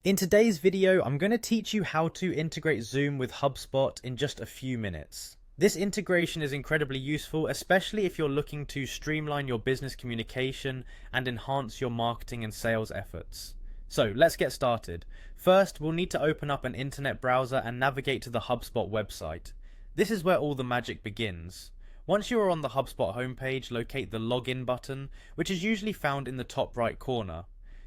In today's video, I'm going to teach you how to integrate Zoom with Hubspot in just a few minutes. This integration is incredibly useful, especially if you're looking to streamline your business communication and enhance your marketing and sales efforts. So let's get started. First, we'll need to open up an internet browser and navigate to the Hubspot website. This is where all the magic begins. Once you are on the Hubspot homepage, locate the login button, which is usually found in the top right corner.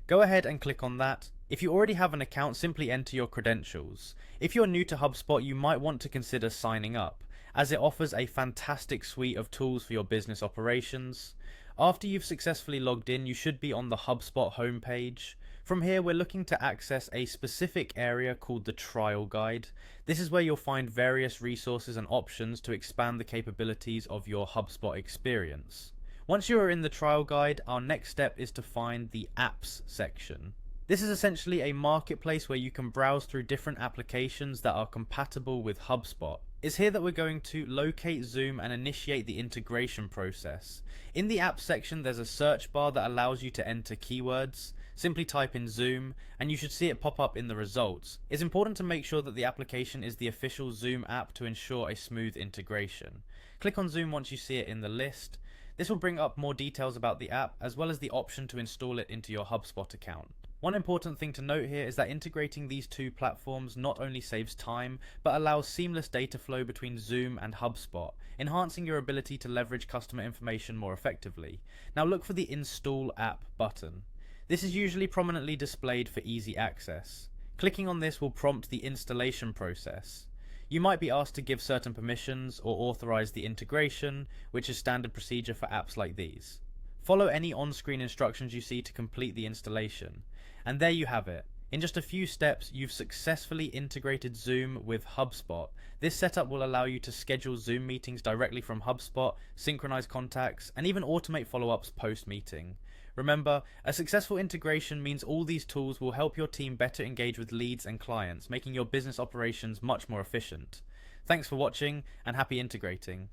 Go ahead and click on that. If you already have an account, simply enter your credentials. If you're new to HubSpot, you might want to consider signing up, as it offers a fantastic suite of tools for your business operations. After you've successfully logged in, you should be on the HubSpot homepage. From here, we're looking to access a specific area called the Trial Guide. This is where you'll find various resources and options to expand the capabilities of your HubSpot experience. Once you are in the trial guide, our next step is to find the apps section. This is essentially a marketplace where you can browse through different applications that are compatible with HubSpot. It's here that we're going to locate Zoom and initiate the integration process. In the apps section, there's a search bar that allows you to enter keywords. Simply type in Zoom and you should see it pop up in the results. It's important to make sure that the application is the official Zoom app to ensure a smooth integration. Click on Zoom once you see it in the list. This will bring up more details about the app, as well as the option to install it into your HubSpot account. One important thing to note here is that integrating these two platforms not only saves time, but allows seamless data flow between Zoom and HubSpot, enhancing your ability to leverage customer information more effectively. Now look for the Install App button. This is usually prominently displayed for easy access. Clicking on this will prompt the installation process. You might be asked to give certain permissions or authorize the integration, which is standard procedure for apps like these. Follow any on-screen instructions you see to complete the installation. And there you have it. In just a few steps, you've successfully integrated Zoom with HubSpot. This setup will allow you to schedule Zoom meetings directly from HubSpot, synchronize contacts, and even automate follow-ups post-meeting. Remember, a successful integration means all these tools will help your team better engage with leads and clients, making your business operations much more efficient. Thanks for watching, and happy integrating.